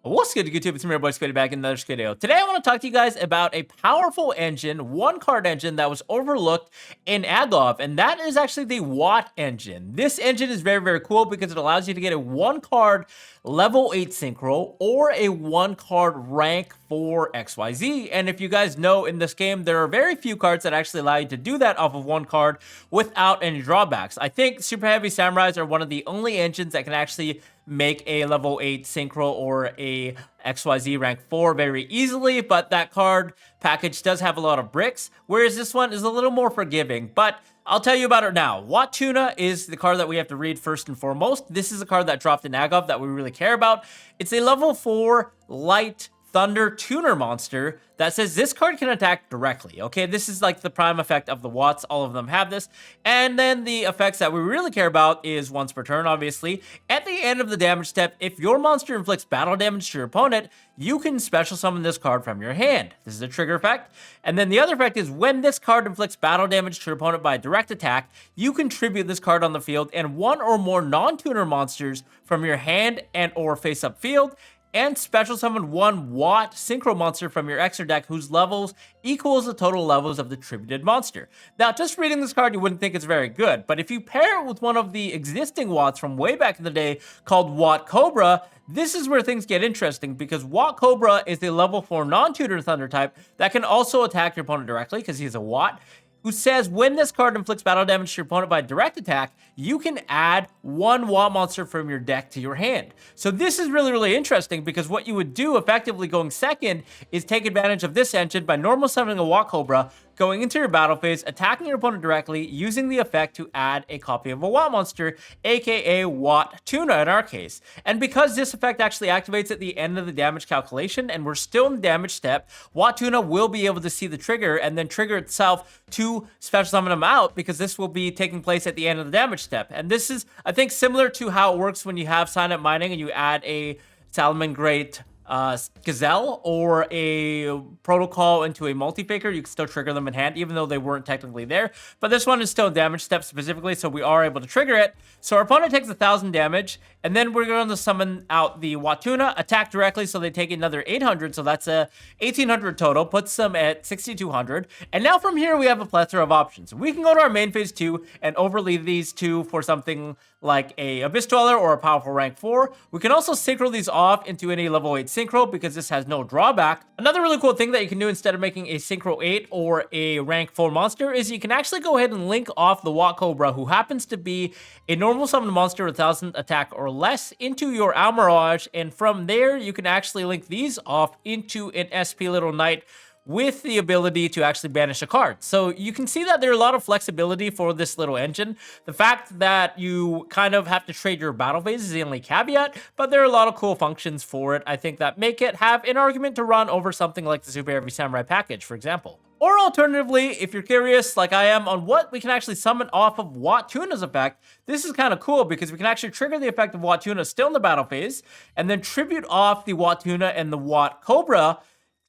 What's good, YouTube? It's me, your boy Squiddy, back in another Squid video. Today, I want to talk to you guys about a powerful engine, one-card engine that was overlooked in AGOV, and that is actually the WATT engine. This engine is very, very cool because it allows you to get a one-card level 8 synchro or a one-card rank 4 XYZ. And if you guys know, in this game, there are very few cards that actually allow you to do that off of one card without any drawbacks. I think Super Heavy Samurais are one of the only engines that can actually make a level 8 synchro or a XYZ rank 4 very easily, but that card package does have a lot of bricks, whereas this one is a little more forgiving. But I'll tell you about it now. WATTUNA is the card that we have to read first and foremost. This is a card that dropped in AGOV that we really care about. It's a level 4 light Thunder Tuner monster that says this card can attack directly. Okay, this is like the prime effect of the Watts. All of them have this. And then the effects that we really care about is once per turn, obviously. At the end of the damage step, if your monster inflicts battle damage to your opponent, you can special summon this card from your hand. This is a trigger effect. And then the other effect is when this card inflicts battle damage to your opponent by a direct attack, you can tribute this card on the field and one or more non-tuner monsters from your hand and or face-up field, and special summon one WATT synchro monster from your extra deck whose levels equals the total levels of the tributed monster. Now, just reading this card, you wouldn't think it's very good, but if you pair it with one of the existing Watts from way back in the day called WATT Cobra, this is where things get interesting, because WATT Cobra is a level 4 non-tutor Thunder type that can also attack your opponent directly because he's a WATT, who says when this card inflicts battle damage to your opponent by direct attack, you can add one WATT monster from your deck to your hand. So this is really, really interesting, because what you would do effectively going second is take advantage of this engine by normal summoning a WATT Cobra, going into your battle phase, attacking your opponent directly, using the effect to add a copy of a WATT monster, aka WATTUNA in our case. And because this effect actually activates at the end of the damage calculation, and we're still in the damage step, WATTUNA will be able to see the trigger and then trigger itself to special summon him out, because this will be taking place at the end of the damage step. And this is, I think, similar to how it works when you have Silent Mining and you add a Salamangreat Gazelle or a Protocol into a multi-faker. You can still trigger them in hand, even though they weren't technically there. But this one is still damage step specifically, so we are able to trigger it. So our opponent takes 1,000 damage, and then we're going to summon out the WATTUNA, attack directly, so they take another 800, so that's a 1,800 total, puts them at 6,200. And now from here, we have a plethora of options. We can go to our main phase 2 and overlay these two for something like a Abyss Dweller or a powerful rank 4. We can also synchro these off into any level 8 synchro, because this has no drawback. Another really cool thing that you can do instead of making a synchro 8 or a rank 4 monster is you can actually go ahead and link off the WATT Cobra, who happens to be a normal summon monster with 1,000 attack or less, into your Almirage, and from there you can actually link these off into an SP Little Knight with the ability to actually banish a card. So you can see that there's a lot of flexibility for this little engine. The fact that you kind of have to trade your battle phase is the only caveat, but there are a lot of cool functions for it, I think, that make it have an argument to run over something like the Super Heavy Samurai package, for example. Or alternatively, if you're curious, like I am, on what we can actually summon off of WATTUNA's effect, this is kind of cool, because we can actually trigger the effect of WATTUNA still in the battle phase, and then tribute off the WATTUNA and the WATT Cobra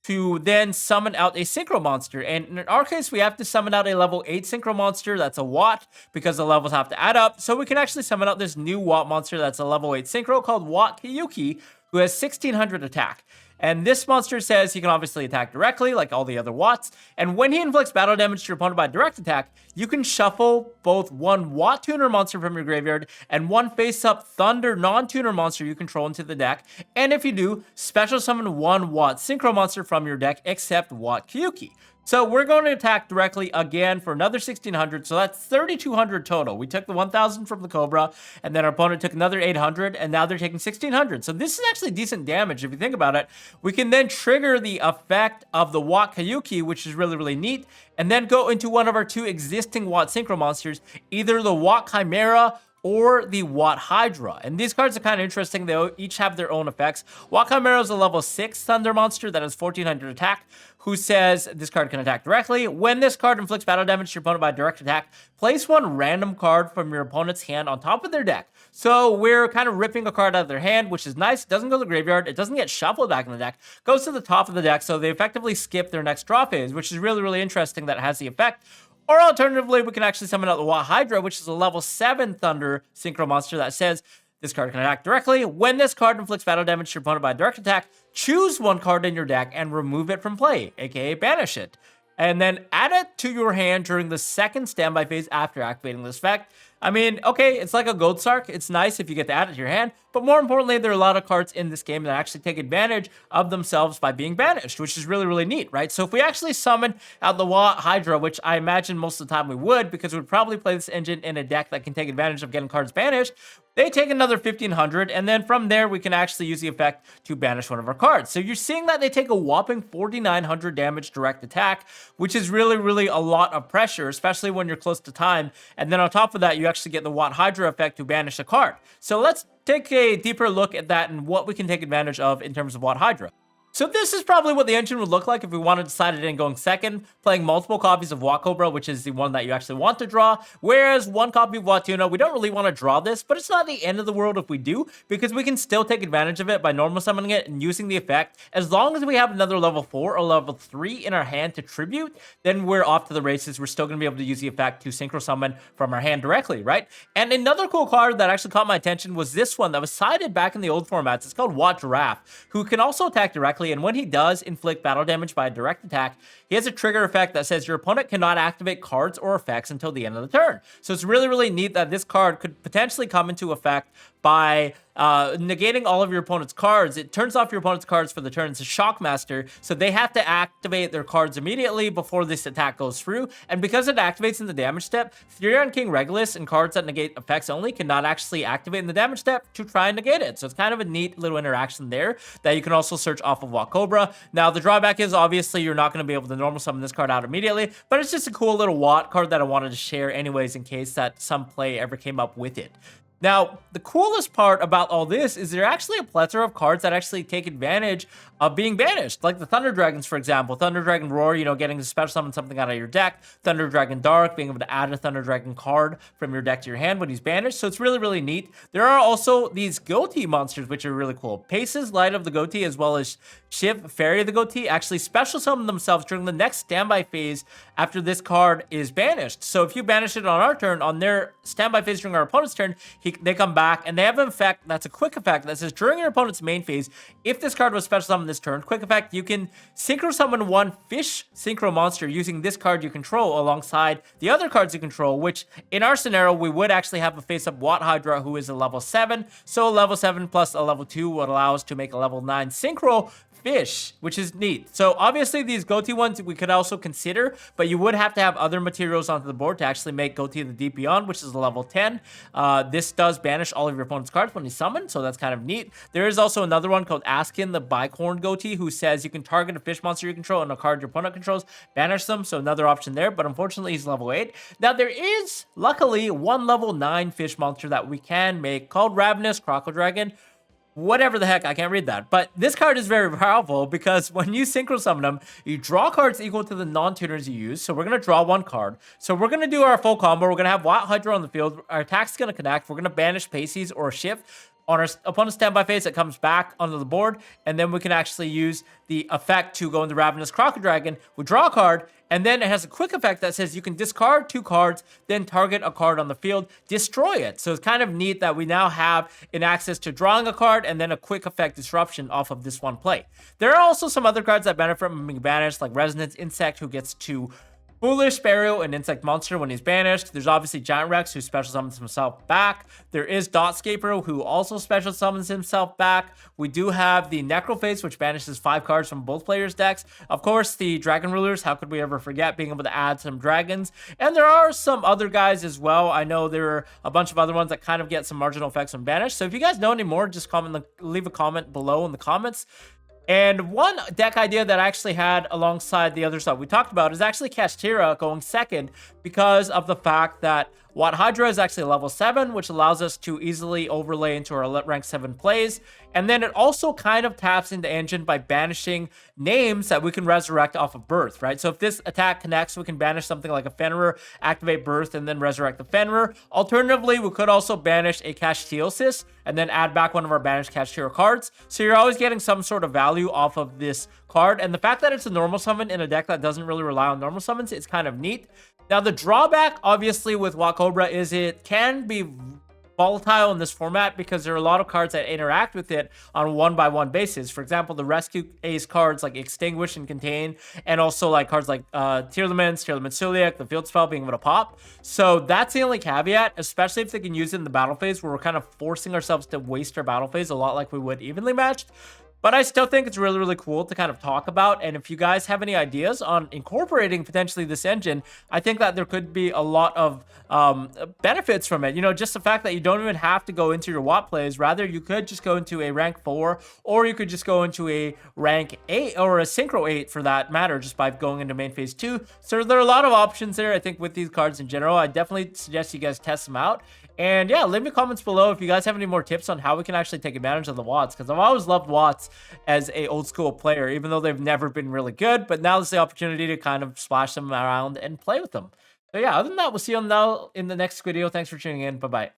to then summon out a synchro monster. And in our case, we have to summon out a level 8 synchro monster that's a WATT, because the levels have to add up. So we can actually summon out this new WATT monster that's a level 8 synchro called WATT Kyuki, who has 1,600 attack. And this monster says he can obviously attack directly, like all the other Watts. And when he inflicts battle damage to your opponent by direct attack, you can shuffle both one WATTUNA monster from your graveyard and one face-up Thunder non-tuner monster you control into the deck. And if you do, special summon one WATT synchro monster from your deck, except WATT Kyuki. So we're going to attack directly again for another 1,600, so that's 3,200 total. We took the 1,000 from the Cobra, and then our opponent took another 800, and now they're taking 1,600. So this is actually decent damage if you think about it. We can then trigger the effect of the WATT Kyuki, which is really, really neat, and then go into one of our two existing WATT synchro monsters, either the WATT Chimera or the WATT Hydra. And these cards are kind of interesting. They each have their own effects. WATT Chimera is a level 6 Thunder monster that has 1,400 attack, who says this card can attack directly. When this card inflicts battle damage to your opponent by direct attack, place one random card from your opponent's hand on top of their deck. So we're kind of ripping a card out of their hand, which is nice. It doesn't go to the graveyard. It doesn't get shuffled back in the deck. It goes to the top of the deck, so they effectively skip their next draw phase, which is really, really interesting that it has the effect. Or alternatively, we can actually summon out the WATT Hydra, which is a level 7 Thunder Synchro monster that says This card can attack directly. When this card inflicts battle damage to your opponent by a direct attack, choose one card in your deck and remove it from play, aka banish it. And then add it to your hand during the second standby phase after activating this effect. I mean, okay, it's like a Gold Sark. It's nice if you get to add it to your hand, but more importantly, there are a lot of cards in this game that actually take advantage of themselves by being banished, which is really, really neat, right? So if we actually summon out the Wa Hydra, which I imagine most of the time we would, because we'd probably play this engine in a deck that can take advantage of getting cards banished, they take another 1,500, and then from there, we can actually use the effect to banish one of our cards. So you're seeing that they take a whopping 4,900 damage direct attack, which is really, really a lot of pressure, especially when you're close to time. And then on top of that, you actually get the Wat Hydra effect to banish a card. So let's take a deeper look at that and what we can take advantage of in terms of Wat Hydra. So this is probably what the engine would look like if we wanted to decide it in going second, playing multiple copies of Wat Cobra, which is the one that you actually want to draw, whereas one copy of Wattuna, we don't really want to draw this, but it's not the end of the world if we do, because we can still take advantage of it by normal summoning it and using the effect. As long as we have another level 4 or level 3 in our hand to tribute, then we're off to the races. We're still going to be able to use the effect to synchro summon from our hand directly, right? And another cool card that actually caught my attention was this one that was sided back in the old formats. It's called Wat Giraffe, who can also attack directly, and when he does inflict battle damage by a direct attack, he has a trigger effect that says your opponent cannot activate cards or effects until the end of the turn. So it's really, really neat that this card could potentially come into effect by negating all of your opponent's cards. It turns off your opponent's cards for the turn. It's a Shockmaster, so they have to activate their cards immediately before this attack goes through. And because it activates in the damage step, Therion King Regulus and cards that negate effects only cannot actually activate in the damage step to try and negate it. So it's kind of a neat little interaction there that you can also search off of Wat Cobra. Now, the drawback is obviously you're not going to be able to normal summon this card out immediately, but it's just a cool little Wat card that I wanted to share anyways in case that some play ever came up with it. Now, the coolest part about all this is there are actually a plethora of cards that actually take advantage of being banished, like the Thunder Dragons, for example. Thunder Dragon Roar, you know, getting to special summon something out of your deck. Thunder Dragon Dark, being able to add a Thunder Dragon card from your deck to your hand when he's banished. So it's really, really neat. There are also these GHOTI monsters, which are really cool. Paces, Light of the GHOTI, as well as Shiv, Fairy of the GHOTI, actually special summon themselves during the next standby phase after this card is banished. So if you banish it on our turn, on their standby phase during our opponent's turn, they come back, and they have an effect that's a quick effect that says during your opponent's main phase, if this card was special summoned this turn, quick effect, you can synchro summon one fish synchro monster using this card you control alongside the other cards you control, which in our scenario, we would actually have a face-up Wat Hydra who is a level 7. So a level 7 plus a level 2 would allow us to make a level 9 synchro fish, which is neat. So obviously these GHOTI ones we could also consider, but you would have to have other materials onto the board to actually make GHOTI the Deep Beyond, which is a level 10. This does banish all of your opponent's cards when he's summoned, so that's kind of neat. There is also another one called Askin, the Bicorn GHOTI, who says you can target a fish monster you control and a card your opponent controls, banish them, so another option there, but unfortunately he's level 8. Now there is, luckily, one level 9 fish monster that we can make called Ravenous Crocodile Dragon. Whatever the heck, I can't read that. But this card is very powerful because when you synchro summon them, you draw cards equal to the non-tuners you use. So we're going to draw one card. So we're going to do our full combo. We're going to have Wat Hydra on the field. Our attack's going to connect. We're going to banish Paces or Shift. On our opponent's standby phase, it comes back onto the board, and then we can actually use the effect to go into Ravenous Crocodile Dragon. We draw a card, and then it has a quick effect that says you can discard 2 cards, then target a card on the field, destroy it. So it's kind of neat that we now have an access to drawing a card and then a quick effect disruption off of this one play. There are also some other cards that benefit from being banished, like Resonance Insect, who gets to Foolish Sparrow, an insect monster when he's banished. There's obviously Giant Rex, who special summons himself back. There is Dotscaper, who also special summons himself back. We do have the Necroface, which banishes 5 cards from both players' decks. Of course, the Dragon Rulers, how could we ever forget being able to add some dragons? And there are some other guys as well. I know there are a bunch of other ones that kind of get some marginal effects when banished. So if you guys know any more, just leave a comment below in the comments. And one deck idea that I actually had alongside the other stuff we talked about is actually KASHTIRA going second because of the fact that Wat Hydra is actually level 7, which allows us to easily overlay into our rank 7 plays. And then it also kind of taps into engine by banishing names that we can resurrect off of birth, right? So if this attack connects, we can banish something like a Fenrir, activate birth, and then resurrect the Fenrir. Alternatively, we could also banish a Kashtiosis and then add back one of our banished KASHTIRA cards. So you're always getting some sort of value off of this card. And the fact that it's a normal summon in a deck that doesn't really rely on normal summons is kind of neat. Now, the drawback, obviously, with Wat Cobra is it can be volatile in this format because there are a lot of cards that interact with it on a 1-by-1 basis. For example, the Rescue Ace cards like Extinguish and Contain, and also like cards like Tearlament Celiac, the Field Spell being able to pop. So that's the only caveat, especially if they can use it in the battle phase where we're kind of forcing ourselves to waste our battle phase a lot like we would evenly matched. But I still think it's really, really cool to kind of talk about. And if you guys have any ideas on incorporating potentially this engine, I think that there could be a lot of benefits from it. You know, just the fact that you don't even have to go into your Watt plays. Rather, you could just go into a rank 4, or you could just go into a rank 8 or a Synchro 8 for that matter, just by going into main phase 2. So there are a lot of options there, I think, with these cards in general. I definitely suggest you guys test them out. And yeah, leave me comments below if you guys have any more tips on how we can actually take advantage of the Watts, because I've always loved Watts as a old school player, even though they've never been really good. But now is the opportunity to kind of splash them around and play with them. So yeah, other than that, we'll see you now in the next video. Thanks for tuning in. Bye-bye.